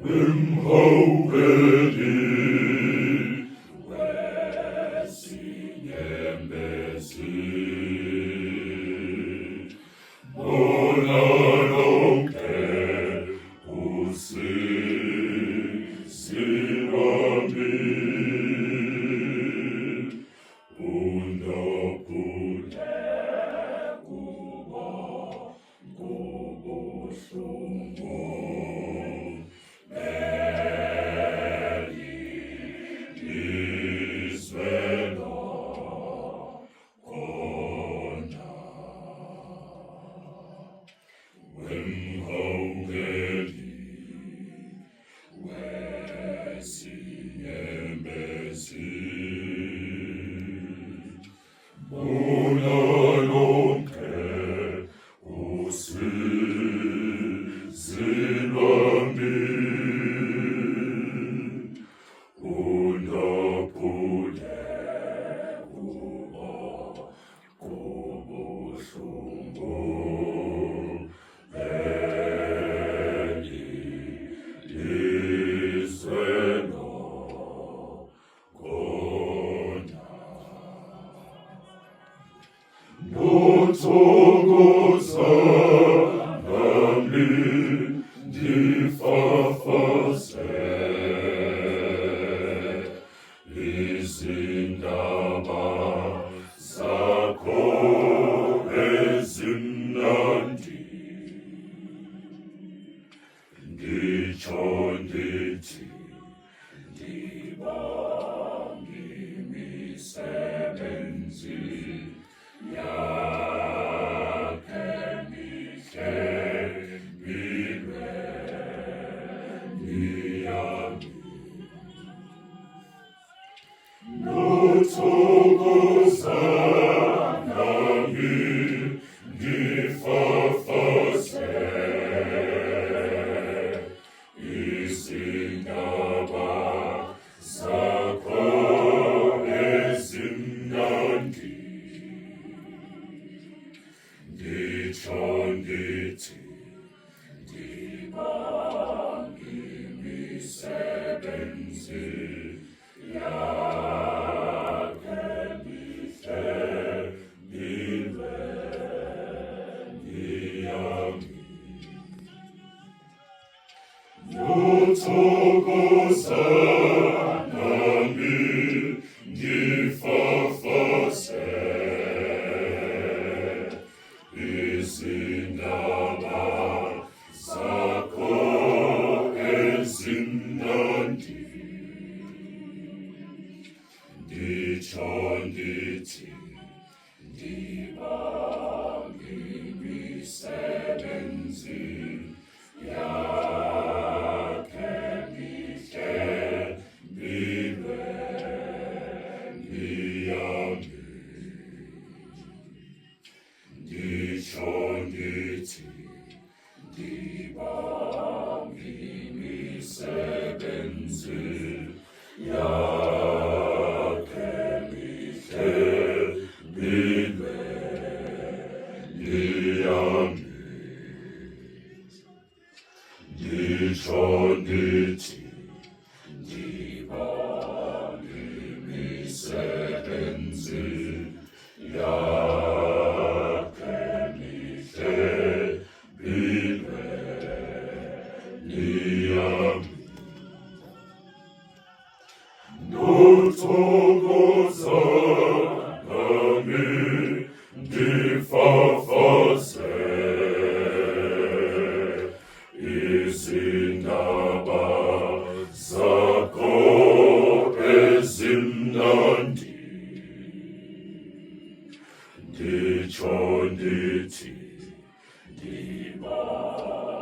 Wimhoweli, wesinyembezi, bona lonke usizi lwami, undophule kubo kubuhlungu. Nothokoza nami ndifafaze izindaba zakho ezimnandi, nditsho ndithi ndibonga imisebenzi yakhe mihle milweni yami. Nothokoza nami ndifafaze izindaba zakho ezimnandi, nditsho ndithi ndibonga imisebenzi yakhe mihle milweni yami. Nothokoza nami ndifafaze izindaba zakho ezimnandi, nditsho ndithi ndibonga imisebenzi yakhe mihle milweni yami. Nditsho ndithi ndibonga imisebenzi yakhe mihle milweni yami. Nditsho ndithi ndibonga imisebenzi yakhe mihle milweni yami. Nothokoza nami ndifafaze izindaba zakho ezimnandi, nditsho ndithi ndibonga